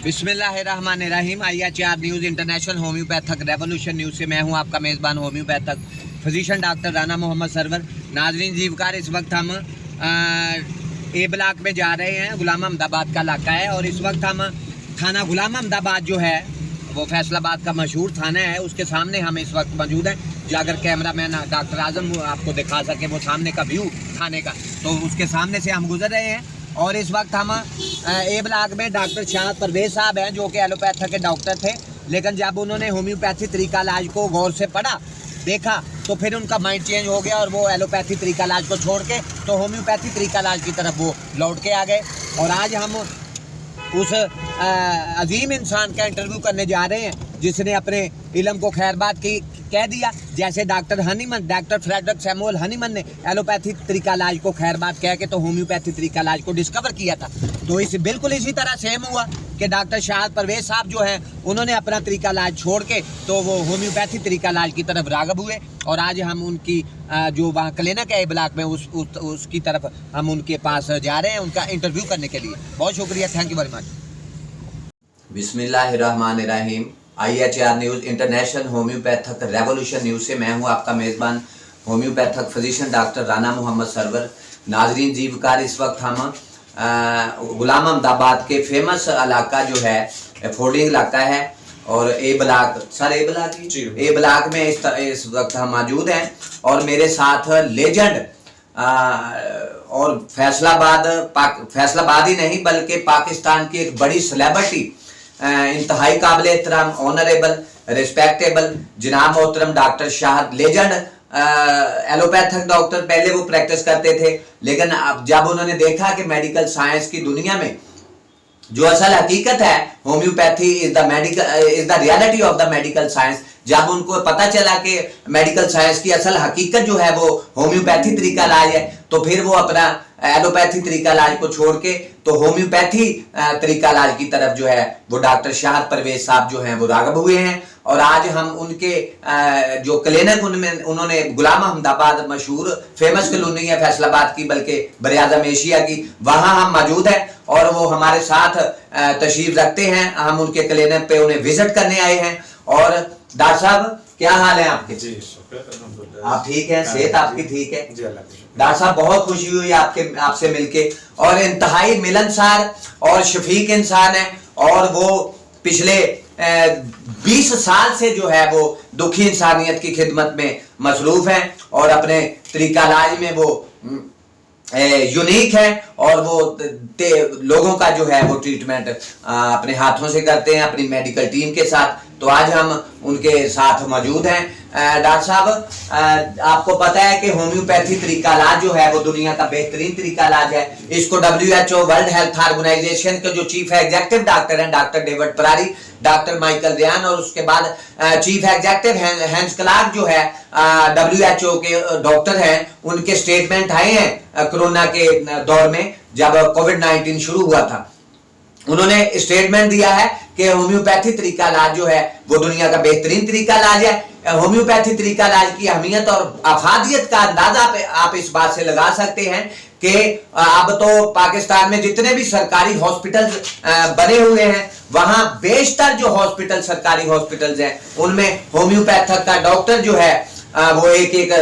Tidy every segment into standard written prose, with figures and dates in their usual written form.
बिस्मिल्लाहिर्रहमानिर्रहीम। IHR news international homeopathic revolution news से मैं हूं आपका मेज़बान homeopathic physician doctor Rana Mohammad Sarwar. नाजरीन जीवकार, इस वक्त हम ए ब्लॉक में जा रहे हैं। गुलाम अहमदाबाद का इलाका है और इस वक्त हम थाना गुलाम अहमदाबाद जो है वो फैसलाबाद का मशहूर थाना है, उसके सामने हम इस वक्त मौजूद हैं। जो अगर कैमरा मैन डॉक्टर आजम आपको दिखा सके वो सामने का व्यू थाने का, तो उसके सामने से हम गुजर रहे हैं। और इस वक्त हम ए ब्लॉक में डॉक्टर शाहद परवेज साहब हैं जो कि एलोपैथी के डॉक्टर थे, लेकिन जब उन्होंने होम्योपैथी तरीका इलाज को गौर से पढ़ा देखा तो फिर उनका माइंड चेंज हो गया और वो एलोपैथी तरीका इलाज को छोड़ के तो होम्योपैथी तरीका इलाज की तरफ वो लौट के आ गए। और आज हम उस अजीम इंसान का इंटरव्यू करने जा रहे हैं जिसने अपने इल्म को खैरबाद की कह दिया। जैसे डॉक्टर फ्रेडरिक सैमुअल हनीमन ने एलोपैथी तरीका इलाज को खैरबाद कह के तो होम्योपैथी तरीका इलाज को डिस्कवर किया था, तो बिल्कुल इसी तरह सेम हुआ कि डॉक्टर शाहद परवेज साहब जो हैं उन्होंने अपना तरीका इलाज छोड़ के तो वो होम्योपैथी तरीका इलाज की तरफ राग़िब हुए। और आज हम उनकी जो वहाँ क्लिनिक है ब्लॉक में उसकी तरफ हम उनके पास जा रहे हैं उनका इंटरव्यू करने के लिए। बहुत शुक्रिया, थैंक यू वेरी मच। बिस्मिल्लाहिर्रहमानिर्रहीम। IHR news international homeopathic revolution news से मैं हूं आपका मेज़बान homeopathic physician doctor Rana Mohammad Sarwar. नाजरीन जीवकार, इस वक्त हम गुलाम अहमदाबाद के फेमस इलाका जो है फोर्डिंग इलाका है और ए ब्लॉक में इस वक्त हम मौजूद हैं। और मेरे साथ लेजेंड और फैसलाबाद ही नहीं बल्कि पाकिस्तान की एक बड़ी सेलिब्रिटी, इंतहाई काबिल एहतराम, ऑनरेबल, रिस्पेक्टेबल जनाब मोहतरम doctor Shahid, legend allopathic doctor. पहले वो प्रैक्टिस करते थे, लेकिन अब जब उन्होंने देखा कि मेडिकल साइंस की दुनिया में जो असल हकीकत है homeopathy is the reality of the medical science, जब उनको पता चला कि मेडिकल साइंस की असल हकीकत जो है वो होम्योपैथी तरीका इलाज है, तो फिर वो अपना एलोपैथी तरीका इलाज को छोड़ के तो होम्योपैथी तरीका इलाज की तरफ जो है वो डॉक्टर शाहद परवेज साहब जो हैं वो राग़िब हुए हैं। और आज हम उनके जो क्लिनिक उनमें उन्होंने गुलाम अहमदाबाद मशहूर फेमस कॉलोनी है फैसलाबाद की, बल्कि बरआज़म एशिया की, वहाँ हम मौजूद हैं और वो हमारे साथ तशरीफ रखते हैं। हम उनके क्लिनिक पे उन्हें विजिट करने आए हैं। और डॉक्टर साहब, क्या हाल है आपके? जी शुक्र, आप ठीक हैं? सेहत आपकी ठीक है? जी अल्लाह का शुक्र। डॉक्टर साहब, बहुत खुशी हुई आपसे मिलके, और इंतहाई मिलनसार और शफीक इंसान है। और वो पिछले 20 साल से जो है वो दुखी इंसानियत की खिदमत में मसरूफ हैं और अपने तरीका इलाज में वो यूनिक है और वो लोगों का जो है वो ट्रीटमेंट अपने हाथों से करते हैं अपनी मेडिकल टीम के साथ। तो आज हम उनके साथ मौजूद हैं। डॉक्टर साहब, आपको पता है कि होम्योपैथी तरीका इलाज जो है वो दुनिया का बेहतरीन तरीका इलाज है। इसको WHO वर्ल्ड हेल्थ ऑर्गेनाइजेशन के जो चीफ एग्जेक्टिव डॉक्टर हैं डॉक्टर डेविड परारी, डॉक्टर माइकल रियान, और उसके बाद चीफ एग्जेक्टिव हैंस क्लार्क जो है WHO के डॉक्टर हैं, उनके स्टेटमेंट आए हैं कोरोना के दौर में जब कोविड-19 शुरू हुआ था। उन्होंने स्टेटमेंट दिया है कि होम्योपैथी तरीका इलाज जो है वो दुनिया का बेहतरीन तरीका इलाज है। होम्योपैथी तरीका इलाज की अहमियत और अफादियत का अंदाजा आप इस बात से लगा सकते हैं कि अब तो पाकिस्तान में जितने भी सरकारी हॉस्पिटल बने हुए हैं वहां बेशतर जो हॉस्पिटल सरकारी हॉस्पिटल्स हैं उनमें होम्योपैथक का डॉक्टर जो है वो एक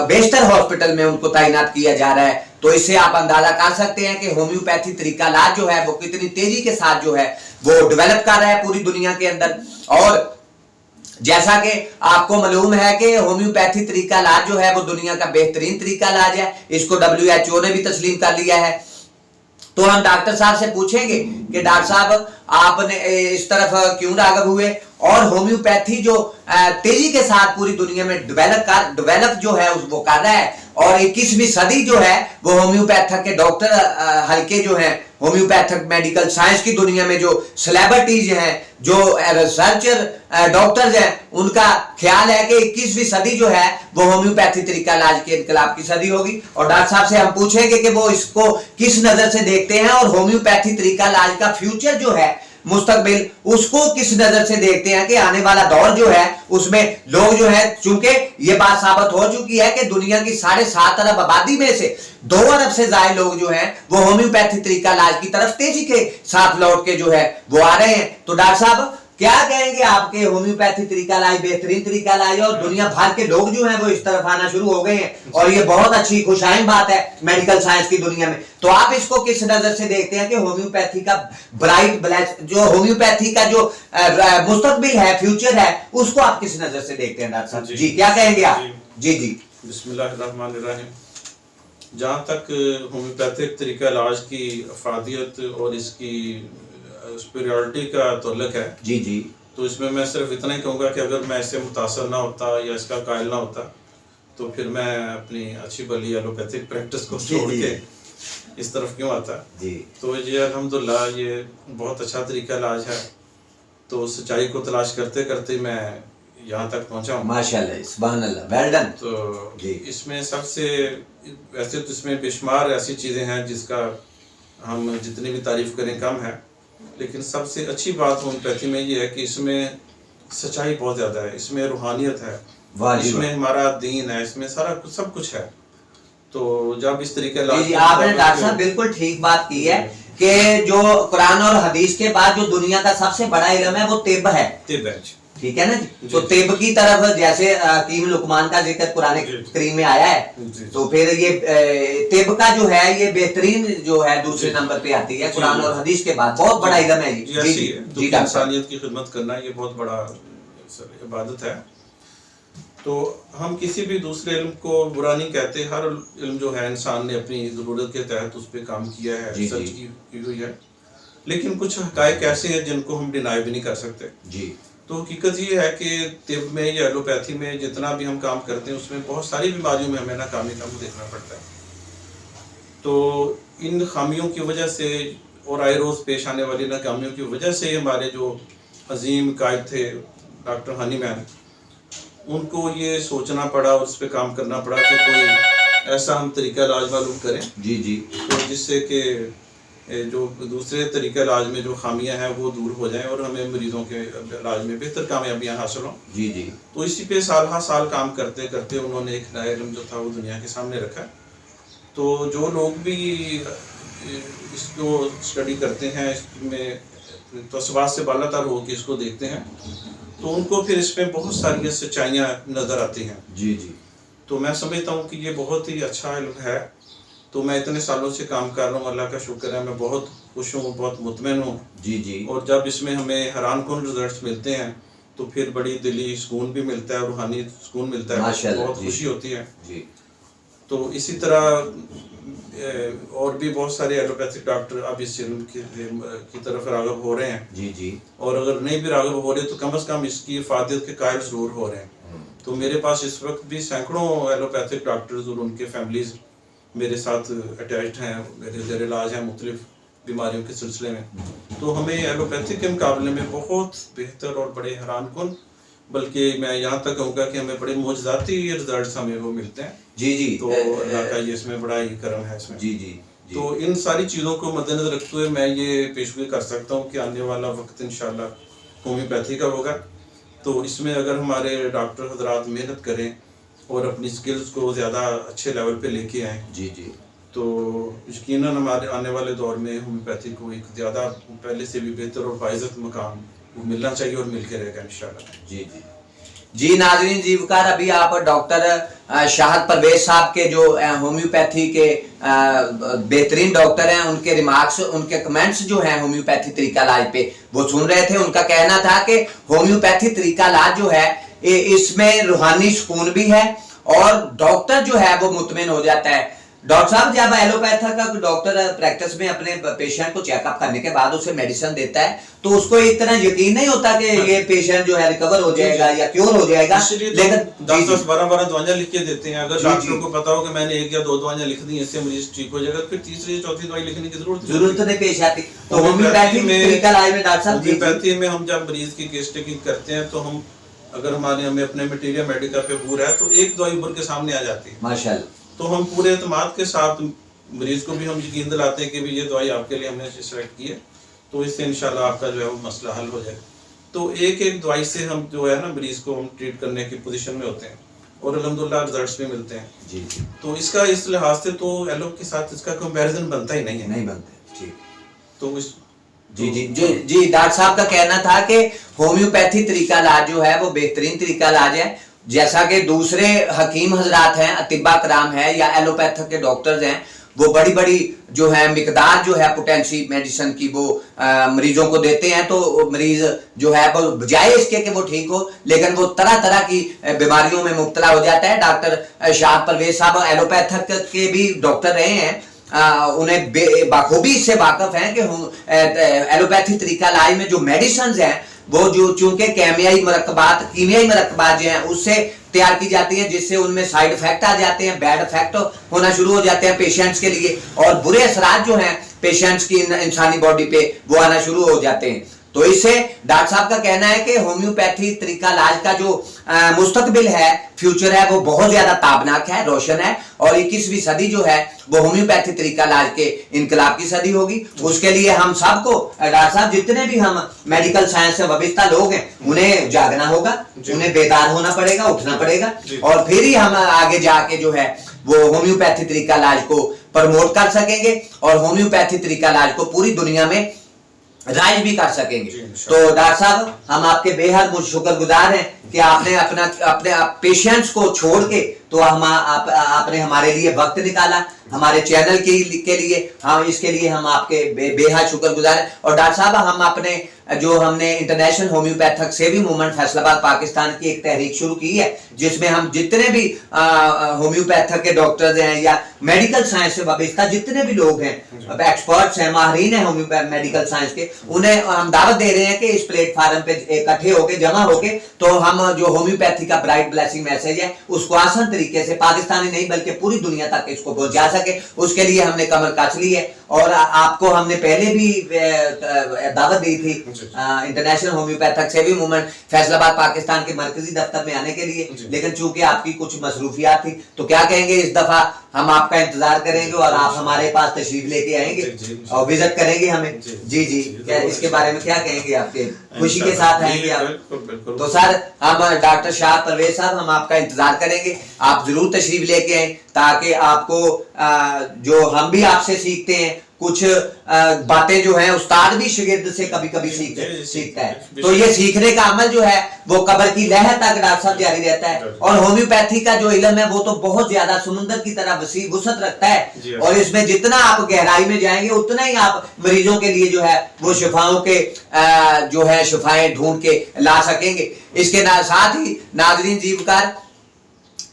बेशतर हॉस्पिटल में उनको तैनात किया जा रहा है। तो इससे आप अंदाजा कर सकते हैं कि होम्योपैथी तरीका इलाज जो है वो कितनी तेजी के साथ जो है वो डेवलप कर रहा है पूरी दुनिया के अंदर। और जैसा कि आपको मालूम है कि होम्योपैथी तरीका इलाज जो है वो दुनिया का बेहतरीन तरीका इलाज है, इसको WHO ने भी तस्लीम कर लिया है। तो हम डॉक्टर साहब से पूछेंगे कि डॉक्टर साहब आपने इस तरफ क्यों राग़िब हुए और होम्योपैथी जो तेजी के साथ पूरी दुनिया में डेवलप जो है वो कर रहा है, और 21वीं सदी जो है वो होम्योपैथक के डॉक्टर हल्के जो हैं होम्योपैथक मेडिकल साइंस की दुनिया में जो सेलिब्रिटीज हैं, जो रिसर्चर डॉक्टर्स हैं, उनका ख्याल है कि 21वीं सदी जो है वो होम्योपैथी तरीका इलाज के इनकलाब की सदी होगी। और डॉक्टर साहब से हम पूछेंगे कि वो इसको किस नजर से देखते हैं और होम्योपैथी तरीका इलाज का फ्यूचर जो है मुस्तकबिल, उसको किस नजर से देखते हैं कि आने वाला दौर जो है उसमें लोग जो है, चूंकि ये बात साबित हो चुकी है कि दुनिया की 7.5 अरब आबादी में से 2 अरब से ज्यादा लोग जो हैं वो होम्योपैथी तरीका इलाज की तरफ तेजी के साथ लौट के जो है वो आ रहे हैं। तो डॉक्टर साहब क्या कहेंगे, आपके होम्योपैथी तरीका इलाज बेहतरीन तरीका इलाज है और दुनिया भर के लोग जो हैं वो इस तरफ आना शुरू हो गए हैं और ये बहुत अच्छी खुशाइन बात है मेडिकल साइंस की दुनिया में। तो आप इसको किस नजर से देखते हैं कि होम्योपैथी का ब्राइट ब्लैक जो होम्योपैथी का जो मुस्तकबिल है, फ्यूचर है, उसको आप किस नजर से देखते हैं डॉक्टर साहब? जी क्या कहेंगे आप? जी जी बिस्मिल्लाहिर्रहमानिर्रहीम। जहाँ तक होम्योपैथिक तरीका इलाज की अफादियत और इसकी सुपीरियरिटी का ताल्लुक है, जी जी, तो इसमें मैं सिर्फ इतना ही कहूँगा कि अगर मैं इससे मुतासर ना होता या इसका कायल ना होता तो फिर मैं अपनी अच्छी भली एलोपैथिक प्रैक्टिस को छोड़ के इस तरफ क्यों आता जी। तो ये अल्हम्दुलिल्लाह ये बहुत अच्छा तरीका इलाज है। तो सच्चाई को तलाश करते करते मैं यहाँ तक पहुँचा हूँ माशाल्लाह, सुभान अल्लाह, वेल डन। तो जी। इसमें सबसे वैसे तो इसमें बेशुमार ऐसी चीज़ें हैं जिसका हम जितनी भी तारीफ करें कम है, लेकिन सबसे अच्छी बात होम्योपैथी में ये है कि इसमें सच्चाई बहुत ज़्यादा है, इसमें रूहानियत है, इसमें हमारा दीन है, इसमें सारा कुछ सब कुछ है। तो जब इस तरीके जी, आपने डॉक्टर साहब बिल्कुल ठीक बात की है कि जो कुरान और हदीस के बाद जो दुनिया का सबसे बड़ा इल्म है वो तिब है, तिब है, ठीक है ना जी। तो तिब की तरफ जैसे हकीम लुकमान का जिक्र कुरान करीम में आया है, तो फिर ये तिब का जो है ये बेहतरीन जो है दूसरे नंबर पे आती है कुरान और हदीस के बाद। बहुत बड़ा इल्म है जी जी। इंसानियत की खिदमत करना ये बहुत बड़ा इबादत है। तो हम किसी भी दूसरे इल्म को बुरा नहीं कहते, हर इल्म जो है इंसान ने अपनी ज़रूरत के तहत उस पर काम किया है, सर्च की हुई है, लेकिन कुछ हक़ाइक़ ऐसे हैं जिनको हम डिनाई भी नहीं कर सकते जी। तो हकीकत ये है कि तिब में या एलोपैथी में जितना भी हम काम करते हैं उसमें बहुत सारी बीमारियों में हमें नाकामी का मुँह देखना पड़ता है। तो इन खामियों की वजह से और आए रोज़ पेश आने वाली नाकामियों की वजह से हमारे जो अजीम कायद थे डॉक्टर हनीमैन, उनको ये सोचना पड़ा और उस पर काम करना पड़ा कि कोई ऐसा हम तरीका इलाज मालूम करें जी जी, तो जिससे कि जो दूसरे तरीके इलाज में जो खामियां हैं वो दूर हो जाएं और हमें मरीजों के इलाज में बेहतर कामयाबियां हासिल हों। जी जी। तो इसी पे साल हर साल काम करते करते उन्होंने एक नया इल्म जो था वो दुनिया के सामने रखा। तो जो लोग भी इसको स्टडी करते हैं, इसमें तस्वार से बालातर हो के इसको देखते हैं, तो उनको फिर इसमें बहुत सारी सच्चाइयाँ नज़र आती हैं। जी जी। तो मैं समझता हूँ कि ये बहुत ही अच्छा इल्म है। तो मैं इतने सालों से काम कर रहा हूँ, अल्लाह का शुक्र है, मैं बहुत खुश हूँ, बहुत मुतमईन हूँ। जी जी। और जब इसमें हमें हैरान कुन रिजल्ट्स मिलते हैं तो फिर बड़ी दिली सुकून भी मिलता है, रूहानी सुकून मिलता है, बहुत खुशी होती है जी। तो इसी तरह और भी बहुत सारे एलोपैथिक डॉक्टर अब इस इल्म की तरफ राग़िब हो रहे हैं जी जी। और अगर नहीं भी राग़िब हो रहे तो कम से कम इसकी इफ़ादत के कायल ज़रूर हो रहे हैं। तो मेरे पास इस वक्त भी सैकड़ों एलोपैथिक डॉक्टर्स और उनके फैमिलीज़ मेरे साथ अटैच्ड हैं, मेरे ज़ेर इलाज हैं मुख्तलिफ बीमारियों के सिलसिले में। तो हमें एलोपैथिक के मुकाबले में बहुत बेहतर और बड़े हैरान कुन, बल्कि मैं यहाँ तक कहूँगा कि हमें बड़े मौजज़ाती रिजल्ट्स हमें वो मिलते हैं जी जी। तो अल्लाह का ये इसमें बड़ा ही करम है इसमें जी जी। तो इन सारी चीज़ों को मद्देनज़र रखते हुए मैं ये पेशगोई कर सकता हूँ कि आने वाला वक्त इंशाअल्लाह होम्योपैथी का होगा। तो इसमें अगर हमारे डॉक्टर हज़रात मेहनत करें और अपनी स्किल्स को ज़्यादा अच्छे लेवल पे लेके आएँ जी जी, तो यकीनन हमारे आने वाले दौर में होम्योपैथी को एक ज़्यादा पहले से भी बेहतर और बाइज़्ज़त मकाम मिलना चाहिए और मिल के रहेगा इंशाअल्लाह जी जी। जी नाज़रीन, जीवकार अभी आप डॉक्टर शाहद परवेज साहब के जो होम्योपैथी के बेहतरीन डॉक्टर हैं, उनके रिमार्क्स, उनके कमेंट्स जो हैं होम्योपैथी तरीका इलाज पे वो सुन रहे थे। उनका कहना था कि होम्योपैथी तरीका इलाज जो है इसमें रूहानी सुकून भी है और डॉक्टर जो है वो मुतमिन हो जाता है। डॉक्टर साहब, जब एलोपैथी का डॉक्टर प्रैक्टिस में अपने पेशेंट को चेकअप करने के बाद उसे मेडिसिन देता है तो उसको एक तरह यकीन नहीं होता कि ये पेशेंट जो है रिकवर हो जाएगा या क्योर हो जाएगा, लेकिन 10-10 12-12 दवाइयां लिख के देते हैं। अगर डॉक्टर को पता हो कि मैंने 1 या 2 दवाइयां लिख दी इससे मरीज ठीक हो जाएगा, फिर तीसरी चौथी दवाई लिखने की जरूरत नहीं पेश आती। तो होम्योपैथी में डॉक्टर साहब, होम्योपैथी में हम जब मरीज की केस टेकिंग करते हैं तो हम अगर हमें अपने मटीरियल मेडिकल पे पूरा है तो एक दवाई उभर के सामने आ जाती है माशाल्लाह। तो हम पूरे एतमाद के साथ मरीज को भी हम यकीन दिलाते हैं कि भी ये दवाई आपके लिए हमने सिलेक्ट की है। तो इससे इंशाल्लाह आपका जो है वो मसला हल हो जाए। तो एक एक दवाई से हम जो है ना मरीज को हम ट्रीट करने की पोजीशन में होते हैं और अल्हम्दुलिल्लाह रिजल्ट्स भी मिलते हैं। जी जी तो इसका इस लिहाज से तो एलो के साथ इसका कंपैरिजन बनता ही नहीं है। नहीं बनते। ठीक। तो इस जी जी जी जी डॉक्टर साहब का कहना था कि होम्योपैथी तरीका इलाज जो है वो बेहतरीन तरीका इलाज है। जैसा कि दूसरे हकीम हजरात हैं, अतिबा कराम है या एलोपैथिक के डॉक्टर्स हैं, वो बड़ी बड़ी जो है मिकदार जो है पोटेंसी मेडिसिन की वो मरीजों को देते हैं, तो मरीज जो है वो बजाय इसके कि वो ठीक हो लेकिन वो तरह तरह की बीमारियों में मुब्तला हो जाता है। डॉक्टर शाह परवेज साहब एलोपैथिक के भी डॉक्टर रहे हैं, उन्हें बाखूबी इससे वाकफ हैं कि एलोपैथी तरीका इलाज में जो मेडिसिन हैं वो जो चूंकि कीमियाई मरकबात जो हैं उससे तैयार की जाती हैं, जिससे उनमें साइड इफेक्ट आ जाते हैं, बैड इफेक्ट होना शुरू हो जाते हैं पेशेंट्स के लिए, और बुरे असरात जो हैं पेशेंट्स की इंसानी बॉडी पे वो आना शुरू हो जाते हैं। तो इससे डॉक्टर साहब का कहना है कि होम्योपैथी तरीका इलाज का जो मुस्तकबिल है, फ्यूचर है, वो बहुत ज्यादा ताबनाक है, रोशन है, और 21वीं सदी जो है वो होम्योपैथी तरीका इलाज के इनकलाब की सदी होगी। उसके लिए हम सबको डॉक्टर साहब जितने भी हम मेडिकल साइंस से वाबस्ता लोग हैं उन्हें जागना होगा, उन्हें बेदार होना पड़ेगा, उठना पड़ेगा, और फिर ही हम आगे जाके जो है वो होम्योपैथी तरीका इलाज को प्रमोट कर सकेंगे और होम्योपैथी तरीका इलाज को पूरी दुनिया में राइज भी कर सकेंगे। तो डॉक्टर साहब हम आपके बेहद शुक्रगुजार हैं कि आपने अपने पेशेंट्स को छोड़ के तो आपने हमारे लिए वक्त निकाला, हमारे चैनल के लिए हम इसके लिए हम आपके बेहद शुक्रगुजार हैं। और डॉक्टर साहब हम अपने जो हमने international homeopathic saving movement Faisalabad Pakistan की एक तहरीक शुरू की है, जिसमें हम जितने भी होम्योपैथिक के डॉक्टर्स हैं या मेडिकल साइंस से वाबस्ता जितने भी लोग हैं, एक्सपर्ट्स हैं, माहिरीन हैं होम्योपैथ मेडिकल साइंस के, उन्हें हम दावत दे रहे हैं कि इस प्लेटफार्म पे इकट्ठे होके जमा होके तो हम जो होम्योपैथी का ब्राइट ब्लेसिंग मैसेज है उसको आसान तरीके से पाकिस्तानी नहीं बल्कि पूरी दुनिया तक इसको पहुंचा सके, उसके लिए हमने कमर कस ली है। और आपको हमने पहले भी दावत दी थी international homeopathic saving movement Faisalabad Pakistan के मरकजी दफ्तर में आने के लिए, लेकिन चूंकि आपकी कुछ मसरूफियात थी, तो क्या कहेंगे इस दफा हम आपका इंतजार करेंगे और आप हमारे पास तशरीफ लेके आएंगे और विजिट करेंगे हमें। जी जी क्या इसके बारे में क्या कहेंगे, आपके खुशी के साथ आएंगे आप? तो सर हम डॉक्टर शाह परवेज साहब हम आपका इंतजार करेंगे, आप जरूर तशरीफ लेके आए ताकि आपको जो हम भी आपसे सीखते हैं कुछ बातें जो हैं उस्ताद भी शागिर्द से कभी कभी सीखता है, तो ये सीखने का अमल जो है वो कब्र की लहर तक डॉक्टर साहब जारी रहता है। और होम्योपैथी का जो इल्म है वो तो बहुत ज्यादा समुंदर की तरह वसी वुसअत रखता है, और इसमें जितना आप गहराई में जाएंगे उतना ही आप मरीजों के लिए जो है वो शिफाओं के जो है शिफाएं ढूंढ के ला सकेंगे। इसके साथ ही नाजरीन जीवकार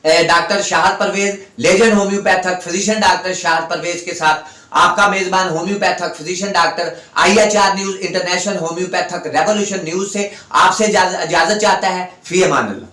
doctor Shahid Parvez legend homeopathic physician doctor Shahid Parvez के साथ आपका मेजबान homeopathic physician doctor IHR news international homeopathic revolution news से आपसे इजाजत चाहता है। फी अमान अल्लाह।